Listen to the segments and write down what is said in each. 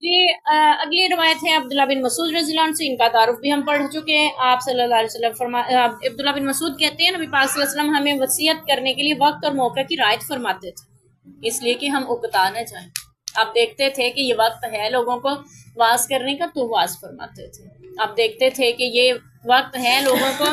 جی اگلی روایت ہے عبداللہ بن مسعود رضی اللہ عنہ سے، ان کا تعارف بھی ہم پڑھ چکے ہیں۔ آپ صلی اللہ علیہ وسلم عبداللہ بن مسعود کہتے ہیں نبی پاک صلی اللہ علیہ وسلم ہمیں وصیت کرنے کے لیے وقت اور موقع کی رعایت فرماتے تھے، اس لیے کہ ہم اکتا نہ جائیں۔ آپ دیکھتے تھے کہ یہ وقت ہے لوگوں کو واز کرنے کا تو واز فرماتے تھے، آپ دیکھتے تھے کہ یہ وقت ہے لوگوں کو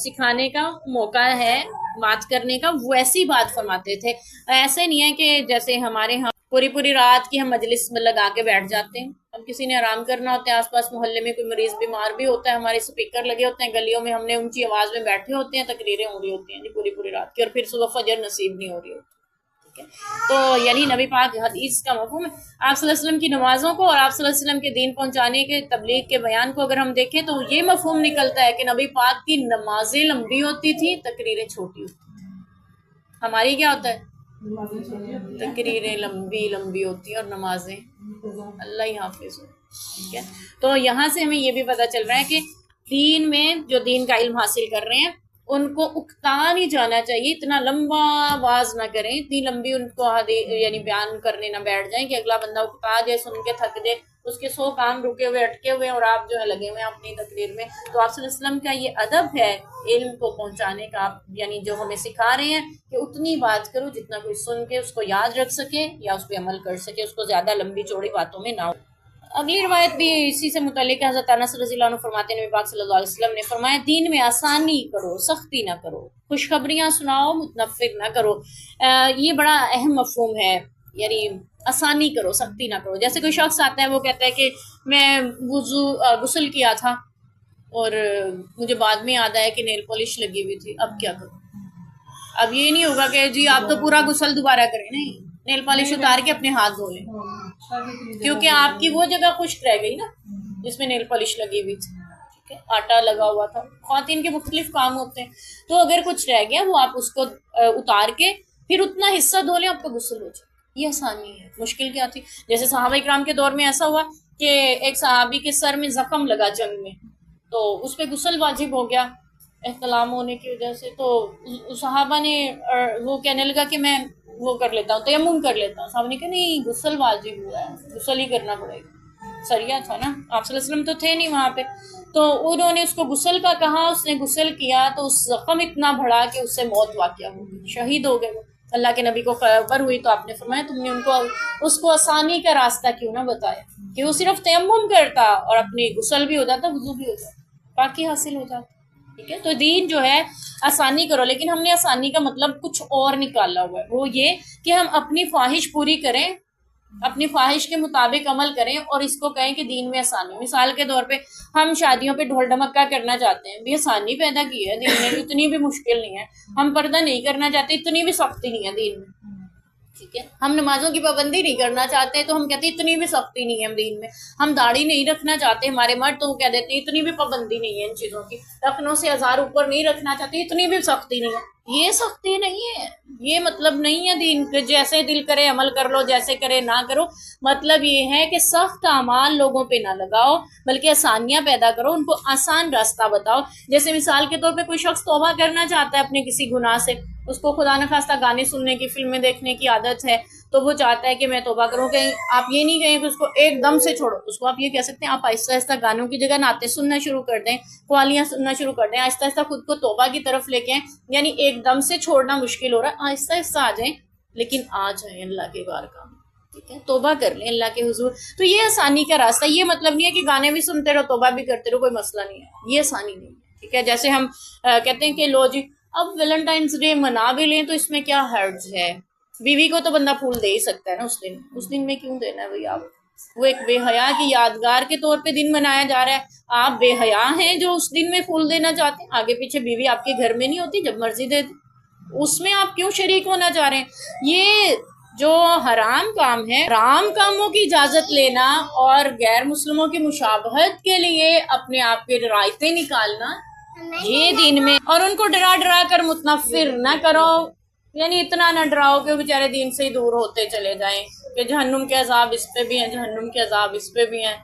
سکھانے کا موقع ہے بات کرنے کا، ویسی بات فرماتے تھے۔ ایسے نہیں ہے کہ جیسے ہمارے ہاں پوری پوری رات کی ہم مجلس میں لگا کے بیٹھ جاتے ہیں، اب کسی نے آرام کرنا ہوتا ہے، آس پاس محلے میں کوئی مریض بیمار بھی ہوتا ہے، ہمارے سپیکر لگے ہوتے ہیں گلیوں میں، ہم نے اونچی آواز میں بیٹھے ہوتے ہیں، تقریریں ہو رہی ہوتی ہیں جی پوری پوری رات کی، اور پھر صبح فجر نصیب نہیں ہو رہی ہوتی۔ تو یعنی نبی پاک حدیث کا مفہوم ہے، آپ صلی اللہ علیہ وسلم کی نمازوں کو اور آپ صلی اللہ علیہ وسلم کے دین پہنچانے کے تبلیغ کے بیان کو اگر ہم دیکھیں تو یہ مفہوم نکلتا ہے کہ نبی پاک کی نمازیں لمبی ہوتی تھی، تقریریں چھوٹی ہوتی تھی۔ ہماری کیا ہوتا ہے؟ تقریریں لمبی لمبی ہوتی ہیں اور نمازیں اللہ ہی حافظ ہو، ٹھیک ہے۔ تو یہاں سے ہمیں یہ بھی پتہ چل رہا ہے کہ دین میں جو دین کا علم حاصل کر رہے ہیں ان کو اکتا نہیں جانا چاہیے، اتنا لمبا آواز نہ کریں، اتنی لمبی ان کو یعنی بیان کرنے نہ بیٹھ جائیں کہ اگلا بندہ اکتا جائے، سن کے تھک جائے، اس کے 100 کام رکے ہوئے اٹکے ہوئے اور آپ جو ہے لگے ہوئے ہیں اپنی تقریر میں۔ تو آپ صلی اللہ علیہ وسلم کا یہ ادب ہے علم کو پہنچانے کا، یعنی جو ہمیں سکھا رہے ہیں کہ اتنی بات کرو جتنا کوئی سن کے اس کو یاد رکھ سکے یا اس پہ عمل کر سکے، اس کو زیادہ لمبی چوڑی باتوں میں نہ ہو۔ اگلی روایت بھی اسی سے متعلق ہے، حضرت انس رضی اللہ عنہ فرماتے ہیں نبی پاک صلی اللہ علیہ وسلم نے فرمایا دین میں آسانی کرو، سختی نہ کرو، خوشخبریاں سناؤ، متنفر نہ کرو۔ یہ بڑا اہم مفہوم ہے، یعنی آسانی کرو سختی نہ کرو۔ جیسے کوئی شخص آتا ہے وہ کہتا ہے کہ میں غسل کیا تھا اور مجھے بعد میں یاد آیا کہ نیل پالش لگی ہوئی تھی، اب کیا کروں؟ اب یہ نہیں ہوگا کہ جی آپ تو پورا غسل دوبارہ کریں، نہیں، نیل پالش اتار کے اپنے ہاتھ دھو لیں، کیونکہ آپ کی وہ جگہ خشک رہ گئی نا جس میں نیل پالش لگی ہوئی تھی، ٹھیک ہے، آٹا لگا ہوا تھا، خواتین کے مختلف کام ہوتے ہیں، تو اگر کچھ رہ گیا وہ آپ اس کو اتار کے پھر اتنا حصہ دھو لیں، آپ کو غسل ہو جائے، یہ آسانی ہے۔ مشکل کیا تھی؟ جیسے صحابہ کرام کے دور میں ایسا ہوا کہ ایک صحابی کے سر میں زخم لگا جنگ میں، تو اس پہ غسل واجب ہو گیا احتلام ہونے کی وجہ سے، تو صحابہ نے وہ کہنے لگا کہ میں وہ کر لیتا ہوں، تیمم کر لیتا ہوں۔ صحابہ نے کہا نہیں، غسل واجب ہوا ہے، غسل ہی کرنا پڑے گا، سریا تھا نا، آپ صلی اللہ علیہ وسلم تو تھے نہیں وہاں پہ، تو انہوں نے اس کو غسل کا کہا، اس نے غسل کیا تو اس زخم اتنا بڑھا کہ اس سے موت واقع ہو گئی، شہید ہو گئے وہ۔ اللہ کے نبی کو خبر ہوئی تو آپ نے فرمایا تم نے اس کو آسانی کا راستہ کیوں نہ بتایا کہ وہ صرف تیمم کرتا اور اپنی غسل بھی ہو جاتا، وضو بھی ہو جاتا، پاکی حاصل ہو جاتا، ٹھیک ہے۔ تو دین جو ہے آسانی کرو، لیکن ہم نے آسانی کا مطلب کچھ اور نکالا ہوا ہے، وہ یہ کہ ہم اپنی خواہش پوری کریں، اپنی خواہش کے مطابق عمل کریں اور اس کو کہیں کہ دین میں آسانی۔ مثال کے طور پہ ہم شادیوں پہ ڈھول ڈھمکا کرنا چاہتے ہیں، بھی آسانی پیدا کی ہے دین میں، اتنی بھی مشکل نہیں ہے۔ ہم پردہ نہیں کرنا چاہتے، اتنی بھی سختی نہیں ہے دین میں، ٹھیک ہے۔ ہم نمازوں کی پابندی نہیں کرنا چاہتے تو ہم کہتے ہیں اتنی بھی سختی نہیں ہے دین میں۔ ہم داڑھی نہیں رکھنا چاہتے ہمارے مرد تو وہ کہہ دیتے ہیں اتنی بھی پابندی نہیں ہے ان چیزوں کی۔ رکھنوں سے ہزار اوپر نہیں رکھنا چاہتے، اتنی بھی سختی نہیں ہے۔ یہ سختی نہیں ہے، یہ مطلب نہیں ہے دین کے جیسے دل کرے عمل کر لو، جیسے کرے نہ کرو۔ مطلب یہ ہے کہ سخت اعمال لوگوں پہ نہ لگاؤ بلکہ آسانیاں پیدا کرو، ان کو آسان راستہ بتاؤ۔ جیسے مثال کے طور پہ کوئی شخص توبہ کرنا چاہتا ہے اپنے کسی گناہ سے، اس کو خدا نخواستہ گانے سننے کی، فلمیں دیکھنے کی عادت ہے، تو وہ چاہتا ہے کہ میں توبہ کروں، کہ آپ یہ نہیں کہیں کہ اس کو ایک دم سے چھوڑو، اس کو آپ یہ کہہ سکتے ہیں آپ آہستہ آہستہ گانوں کی جگہ نعتیں سننا شروع کر دیں، قوالیاں سننا شروع کر دیں، آہستہ آہستہ خود کو توبہ کی طرف لے کے آئیں۔ یعنی ایک دم سے چھوڑنا مشکل ہو رہا ہے، آہستہ آہستہ آ جائیں، لیکن آ جائیں اللہ کے بارگاہ میں، ٹھیک ہے، توبہ کر لیں اللہ کے حضور۔ تو یہ آسانی کا راستہ، یہ مطلب نہیں ہے کہ گانے بھی سنتے رہو توبہ بھی کرتے رہو، کوئی مسئلہ نہیں ہے، یہ آسانی نہیں ہے، ٹھیک ہے۔ جیسے ہم کہتے ہیں کہ لو جی اب ویلنٹائنس ڈے منا بھی لیں تو اس میں کیا حرج ہے، بیوی کو تو بندہ پھول دے ہی سکتا ہے نا اس دن میں کیوں دینا ہے بھئی آپ؟ وہ ایک بے حیا کی یادگار کے طور پہ دن منایا جا رہا ہے، آپ بے حیا ہیں جو اس دن میں پھول دینا چاہتے ہیں؟ آگے پیچھے بیوی آپ کے گھر میں نہیں ہوتی، جب مرضی دے دیں، اس میں آپ کیوں شریک ہونا چاہ رہے ہیں؟ یہ جو حرام کام ہے، حرام کاموں کی اجازت لینا اور غیر مسلموں کی مشابہت کے لیے اپنے آپ کے رائتے نکالنا، یہ دین میں، اور ان کو ڈرا ڈرا کر متنفر نہ کرو، یعنی اتنا نہ ڈراؤ کہ وہ بیچارے دین سے ہی دور ہوتے چلے جائیں کہ جہنم کے عذاب اس پہ بھی ہیں، جہنم کے عذاب اس پہ بھی ہیں،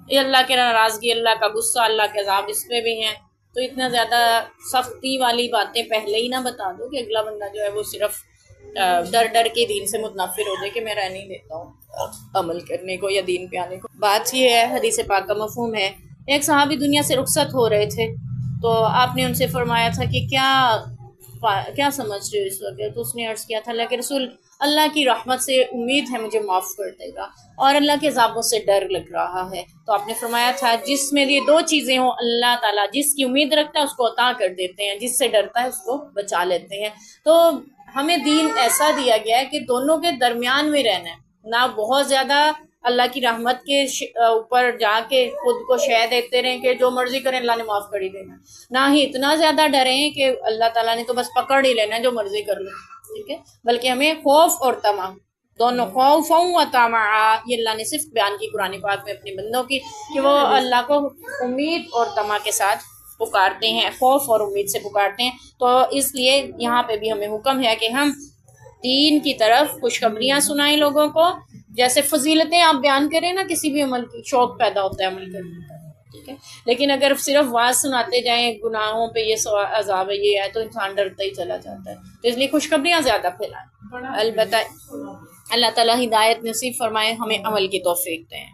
یہ اللہ کے ناراضگی، اللہ کا غصہ، اللہ کے عذاب اس پہ بھی ہیں۔ تو اتنا زیادہ سختی والی باتیں پہلے ہی نہ بتا دو کہ اگلا بندہ جو ہے وہ صرف ڈر ڈر کے دین سے متنفر ہو جائے کہ میں رہ نہیں دیتا ہوں۔ عمل کرنے کو یا دین پہ آنے کو. بات یہ ہے، حدیث پاک کا مفہوم ہے، ایک صحابی دنیا سے رخصت ہو رہے تھے تو آپ نے ان سے فرمایا تھا کہ کیا سمجھ رہے ہو اس وقت؟ تو اس نے عرض کیا تھا اللہ کے رسول، اللہ کی رحمت سے امید ہے مجھے معاف کر دے گا، اور اللہ کے عذابوں سے ڈر لگ رہا ہے. تو آپ نے فرمایا تھا جس میں یہ دو چیزیں ہوں اللہ تعالیٰ جس کی امید رکھتا ہے اس کو عطا کر دیتے ہیں، جس سے ڈرتا ہے اس کو بچا لیتے ہیں. تو ہمیں دین ایسا دیا گیا ہے کہ دونوں کے درمیان میں رہنا ہے، نہ بہت زیادہ اللہ کی رحمت کے اوپر جا کے خود کو شے دیتے رہیں کہ جو مرضی کریں اللہ نے معاف کر ہی دینا، نہ ہی اتنا زیادہ ڈریں کہ اللہ تعالیٰ نے تو بس پکڑ ہی لینا جو مرضی کر لیں. ٹھیک ہے، بلکہ ہمیں خوف اور طمع دونوں، خوف و طمع، یہ اللہ نے صرف بیان کی قرآن پاک میں اپنے بندوں کی کہ وہ اللہ کو امید اور طمع کے ساتھ پکارتے ہیں، خوف اور امید سے پکارتے ہیں. تو اس لیے یہاں پہ بھی ہمیں حکم ہے کہ ہم دین کی طرف خوشخبریاں سنائیں لوگوں کو، جیسے فضیلتیں آپ بیان کریں نا، کسی بھی عمل کی شوق پیدا ہوتا ہے عمل کرنے کا. ٹھیک ہے، لیکن اگر صرف واز سناتے جائیں گناہوں پہ یہ عذاب ہے یہ ہے تو انسان ڈرتا ہی چلا جاتا ہے. تو اس لیے خوشخبریاں زیادہ پھیلائیں. البتہ اللہ تعالیٰ ہدایت نصیب فرمائے، ہمیں عمل کی توفیق دیں.